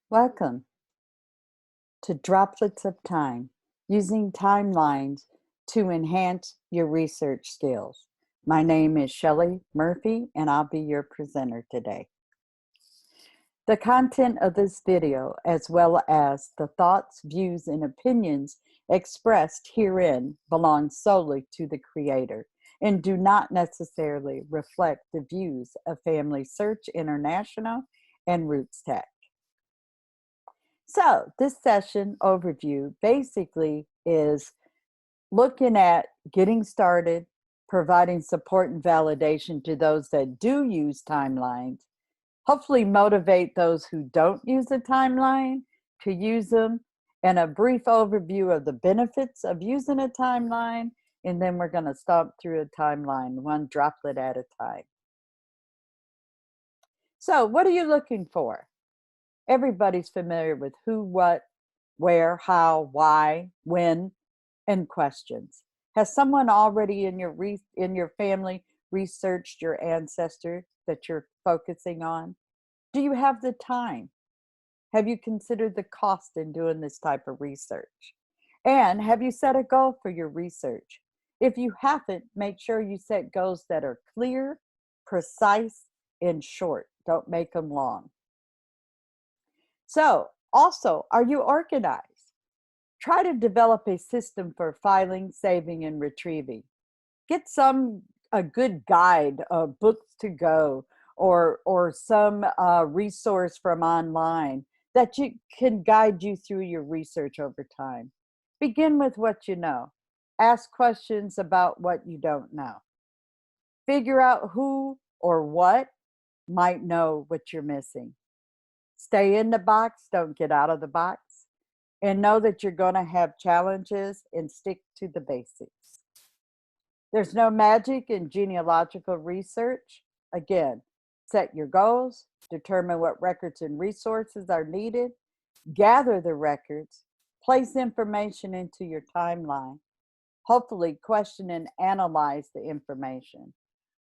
Welcome to Droplets of Time, using timelines to enhance your research skills. My name is Shelley Murphy, and I'll be your presenter today. The content of this video, as well as the thoughts, views, and opinions expressed herein, belong solely to the creator and do not necessarily reflect the views of FamilySearch International and RootsTech. So this session overview basically is looking at getting started, providing support and validation to those that do use timelines, hopefully motivate those who don't use a timeline to use them, and a brief overview of the benefits of using a timeline, and then we're going to stomp through a timeline, one droplet at a time. So what are you looking for? Everybody's familiar with who, what, where, how, why, when, and questions. Has someone already in your family researched your ancestor that you're focusing on? Do you have the time? Have you considered the cost in doing this type of research? And have you set a goal for your research? If you haven't, make sure you set goals that are clear, precise, and short. Don't make them long. So, also, are you organized? Try to develop a system for filing, saving, and retrieving. Get a good guide of books to go or some resource from online that can guide you through your research over time. Begin with what you know. Ask questions about what you don't know. Figure out who or what might know what you're missing. Stay in the box, don't get out of the box, and know that you're going to have challenges and stick to the basics. There's no magic in genealogical research. Again, set your goals, determine what records and resources are needed, gather the records, place information into your timeline, hopefully question and analyze the information,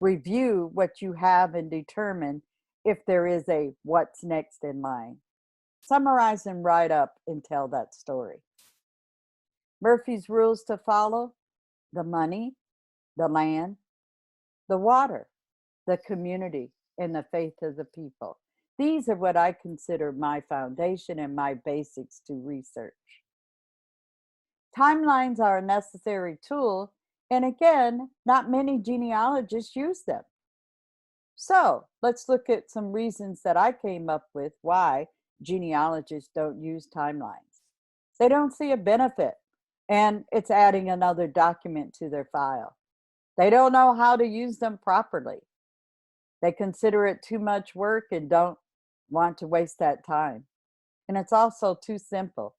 review what you have and determine if there is a what's next in line. Summarize and write up and tell that story. Murphy's rules to follow: the money, the land, the water, the community, and the faith of the people. These are what I consider my foundation and my basics to research. Timelines are a necessary tool, and again, not many genealogists use them. So let's look at some reasons that I came up with why genealogists don't use timelines. They don't see a benefit, and it's adding another document to their file. They don't know how to use them properly. They consider it too much work and don't want to waste that time. And it's also too simple.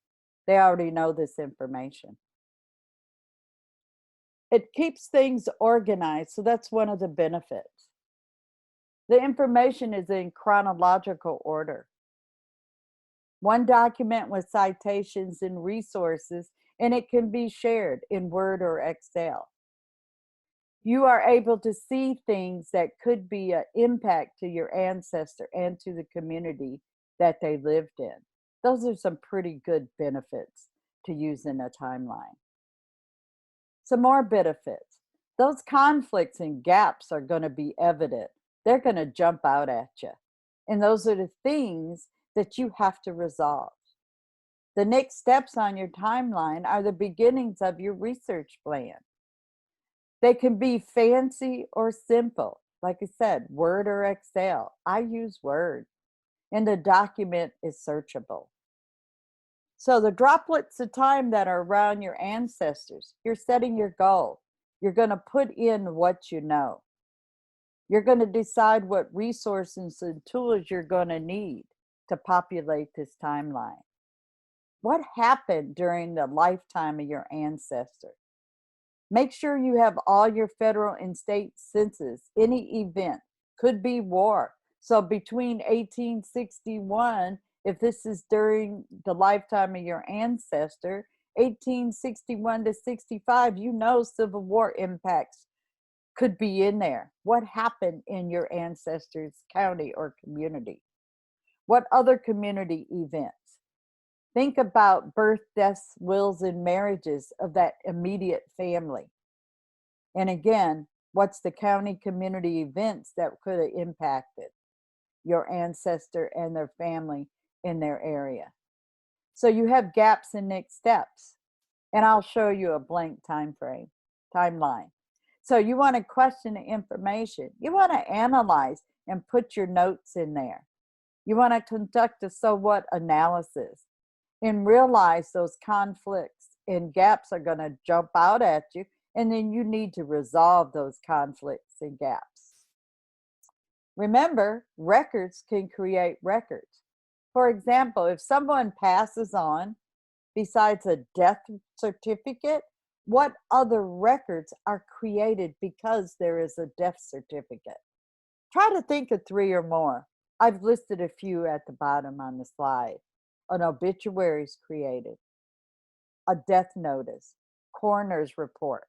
They already know this information. It keeps things organized, so that's one of the benefits. The information is in chronological order. One document with citations and resources, and it can be shared in Word or Excel. You are able to see things that could be an impact to your ancestor and to the community that they lived in. Those are some pretty good benefits to using a timeline. Some more benefits. Those conflicts and gaps are going to be evident. They're going to jump out at you. And those are the things that you have to resolve. The next steps on your timeline are the beginnings of your research plan. They can be fancy or simple. Like I said, Word or Excel. I use Word, and the document is searchable. So the droplets of time that are around your ancestors, you're setting your goal. You're going to put in what you know. You're going to decide what resources and tools you're going to need to populate this timeline. What happened during the lifetime of your ancestor? Make sure you have all your federal and state census. Any event, could be war. So between 1861, if this is during the lifetime of your ancestor, 1861 to 65, you know Civil War impacts could be in there. What happened in your ancestor's county or community? What other community events? Think about birth, deaths, wills, and marriages of that immediate family. And again, what's the county community events that could have impacted your ancestor and their family in their area? So you have gaps and next steps. And I'll show you a blank timeline. So you want to question the information. You want to analyze and put your notes in there. You want to conduct a so what analysis and realize those conflicts and gaps are going to jump out at you. And then you need to resolve those conflicts and gaps. Remember, records can create records. For example, if someone passes on, besides a death certificate, what other records are created because there is a death certificate? Try to think of 3 or more. I've listed a few at the bottom on the slide. An obituary is created, a death notice, coroner's report,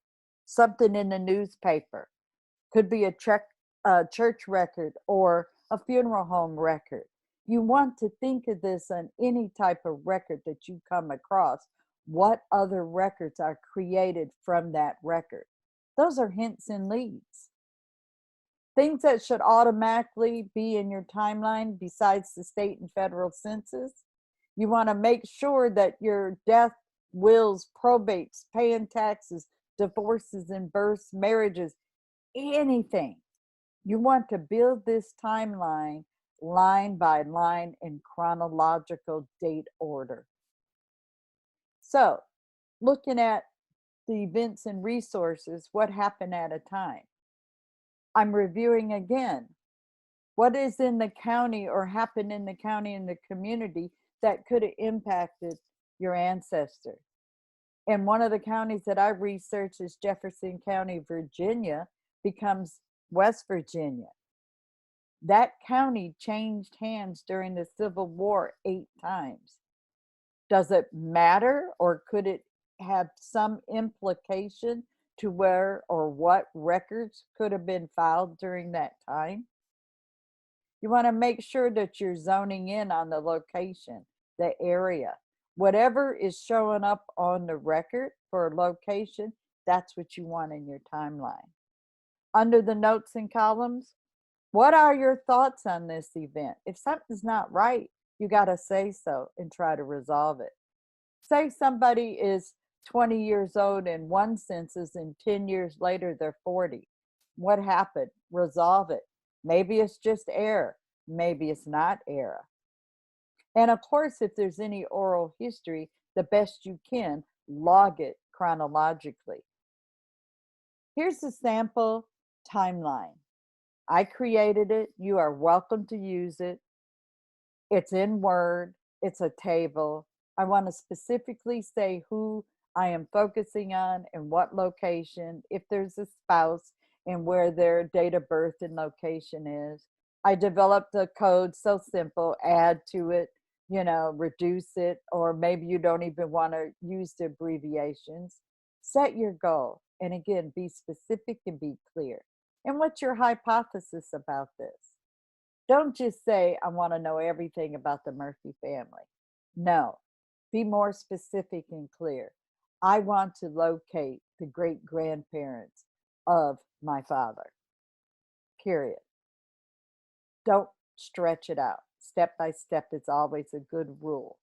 something in the newspaper. Could be a church record or a funeral home record. You want to think of this on any type of record that you come across. What other records are created from that record? Those are hints and leads. Things that should automatically be in your timeline besides the state and federal census. You want to make sure that your death, wills, probates, paying taxes, divorces and births, marriages, anything. You want to build this timeline line by line in chronological date order. So, looking at the events and resources, what happened at a time? I'm reviewing again. What is in the county or happened in the county and the community that could have impacted your ancestor? And one of the counties that I researched is Jefferson County, Virginia, becomes West Virginia. That county changed hands during the Civil War 8 times. Does it matter, or could it have some implication to where or what records could have been filed during that time? You want to make sure that you're zoning in on the location, the area. Whatever is showing up on the record for a location, that's what you want in your timeline. Under the notes and columns, what are your thoughts on this event? If something's not right, you got to say so and try to resolve it. Say somebody is 20 years old in one census and 10 years later they're 40. What happened? Resolve it. Maybe it's just error. Maybe it's not error. And of course, if there's any oral history, the best you can, log it chronologically. Here's a sample timeline. I created it. You are welcome to use it. It's in Word. It's a table. I want to specifically say who I am focusing on and what location, if there's a spouse, and where their date of birth and location is. I developed a code so simple, add to it, reduce it, or maybe you don't even want to use the abbreviations. Set your goal. And again, be specific and be clear. And what's your hypothesis about this? Don't just say, I want to know everything about the Murphy family. No, be more specific and clear. I want to locate the great grandparents of my father, period. Don't stretch it out. Step by step is always a good rule.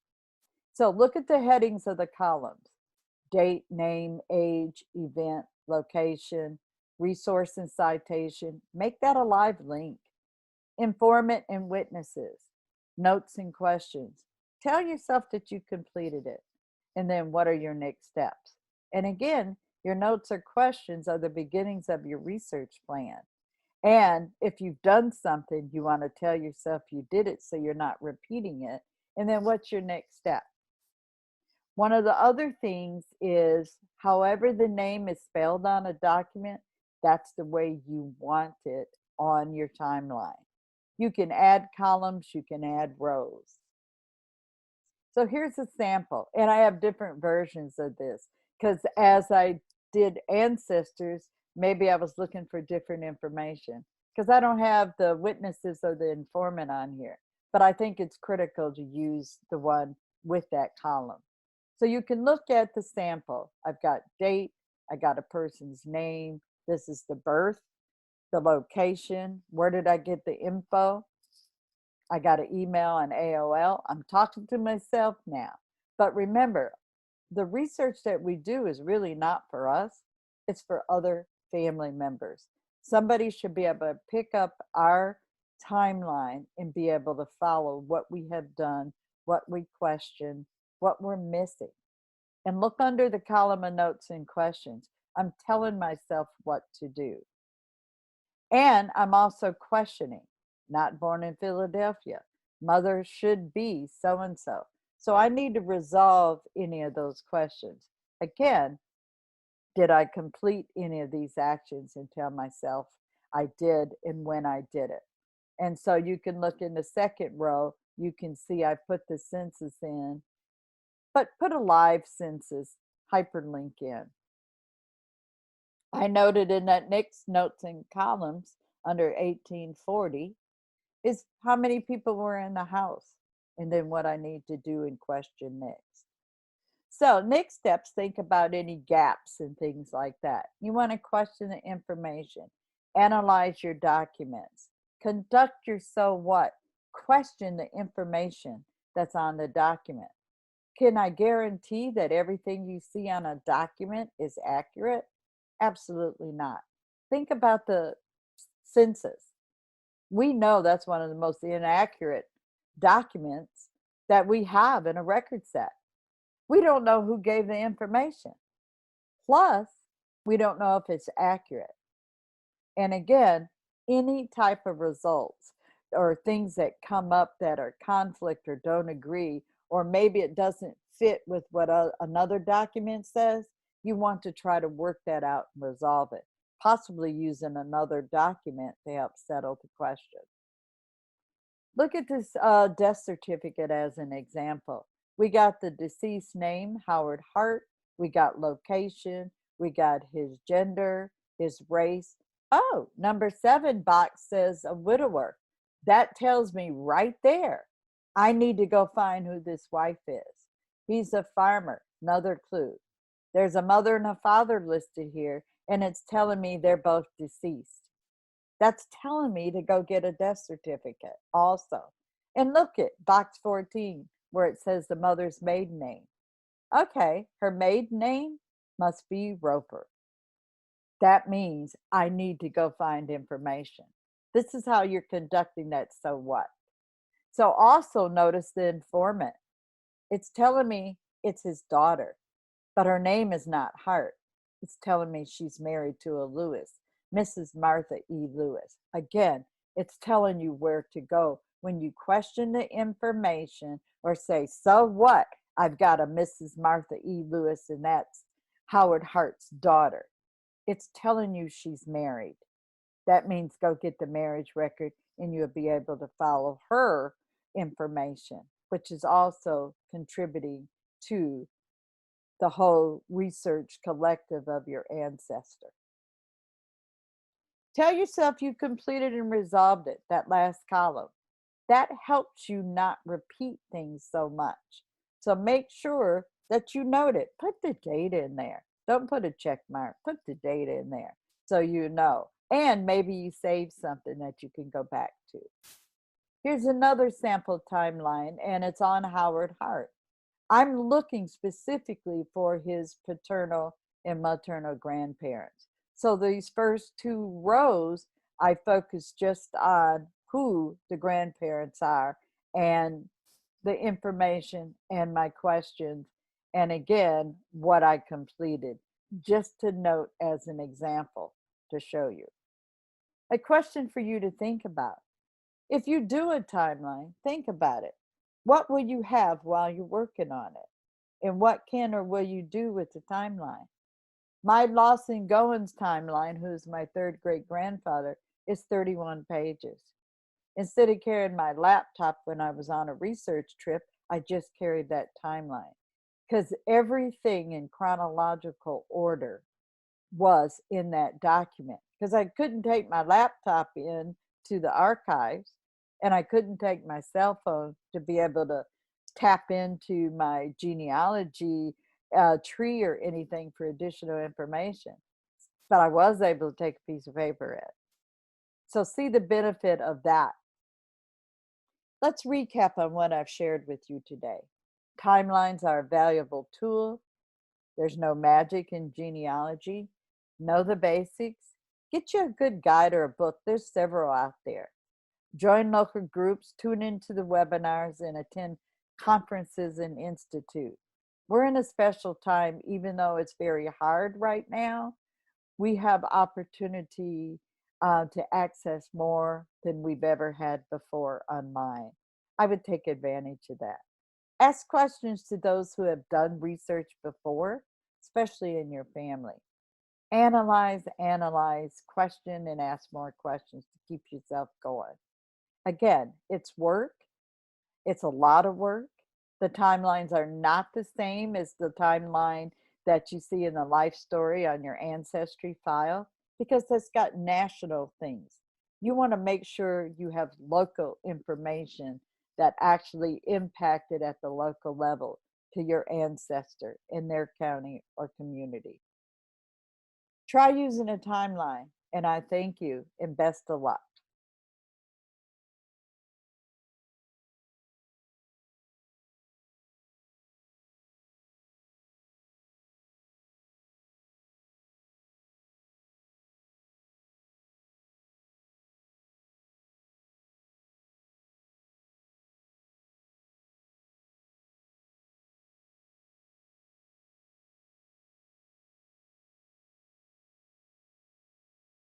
So look at the headings of the columns: date, name, age, event, location, resource and citation. Make that a live link. Informant and witnesses, notes and questions. Tell yourself that you completed it. And then what are your next steps? And again, your notes or questions are the beginnings of your research plan. And if you've done something, you want to tell yourself you did it so you're not repeating it. And then what's your next step? One of the other things is, however the name is spelled on a document, that's the way you want it on your timeline. You can add columns, you can add rows. So here's a sample, and I have different versions of this because as I did ancestors, maybe I was looking for different information because I don't have the witnesses or the informant on here. but I think it's critical to use the one with that column. So you can look at the sample. I've got date, I got a person's name, this is the birth, the location, where did I get the info? I got an email and AOL. I'm talking to myself now. But remember, the research that we do is really not for us, it's for other family members. Somebody should be able to pick up our timeline and be able to follow what we have done, what we question, what we're missing. And look under the column of notes and questions. I'm telling myself what to do. And I'm also questioning, not born in Philadelphia. Mother should be so and so. So I need to resolve any of those questions. Again, did I complete any of these actions and tell myself I did and when I did it? And so you can look in the second row, you can see I put the census in, but put a live census hyperlink in. I noted in that next notes and columns under 1840 is how many people were in the house and then what I need to do and question next. So next steps, think about any gaps and things like that. You want to question the information, analyze your documents, conduct your so what, question the information that's on the document. Can I guarantee that everything you see on a document is accurate? Absolutely not. Think about the census. We know that's one of the most inaccurate documents that we have in a record set. We don't know who gave the information. Plus, we don't know if it's accurate. And again, any type of results or things that come up that are conflict or don't agree, or maybe it doesn't fit with what another document says, you want to try to work that out and resolve it, possibly using another document to help settle the question. Look at this death certificate as an example. We got the deceased name, Howard Hart. We got location. We got his gender, his race. Oh, number 7 box says a widower. That tells me right there, I need to go find who this wife is. He's a farmer, another clue. There's a mother and a father listed here, and it's telling me they're both deceased. That's telling me to go get a death certificate also. And look at box 14, where it says the mother's maiden name. Okay, her maiden name must be Roper. That means I need to go find information. This is how you're conducting that so what. So also notice the informant. It's telling me it's his daughter, but her name is not Hart. It's telling me she's married to a Lewis, Mrs. Martha E. Lewis. Again, it's telling you where to go when you question the information or say, so what? I've got a Mrs. Martha E. Lewis, and that's Howard Hart's daughter. It's telling you she's married. That means go get the marriage record and you'll be able to follow her information, which is also contributing to the whole research collective of your ancestor. Tell yourself you completed and resolved it, that last column. That helps you not repeat things so much. So make sure that you note it. Put the date in there. Don't put a check mark. Put the date in there so you know. And maybe you save something that you can go back to. Here's another sample timeline, and it's on Howard Hart. I'm looking specifically for his paternal and maternal grandparents. So these first 2 rows, I focus just on who the grandparents are and the information and my questions. And again, what I completed, just to note as an example to show you. A question for you to think about. If you do a timeline, think about it. What will you have while you're working on it? And what can or will you do with the timeline? My Lawson Goins timeline, who's my 3rd great grandfather, is 31 pages. Instead of carrying my laptop when I was on a research trip, I just carried that timeline because everything in chronological order was in that document because I couldn't take my laptop in to the archives. and I couldn't take my cell phone to be able to tap into my genealogy tree or anything for additional information. But I was able to take a piece of paper in. So see the benefit of that. Let's recap on what I've shared with you today. Timelines are a valuable tool. There's no magic in genealogy. Know the basics. Get you a good guide or a book. There's several out there. Join local groups, tune into the webinars, and attend conferences and institute. We're in a special time, even though it's very hard right now. We have opportunity to access more than we've ever had before online. I would take advantage of that. Ask questions to those who have done research before, especially in your family. Analyze, question, and ask more questions to keep yourself going. Again, it's work. It's a lot of work. The timelines are not the same as the timeline that you see in the life story on your ancestry file because that's got national things. You want to make sure you have local information that actually impacted at the local level to your ancestor in their county or community. Try using a timeline, and I thank you and best of luck.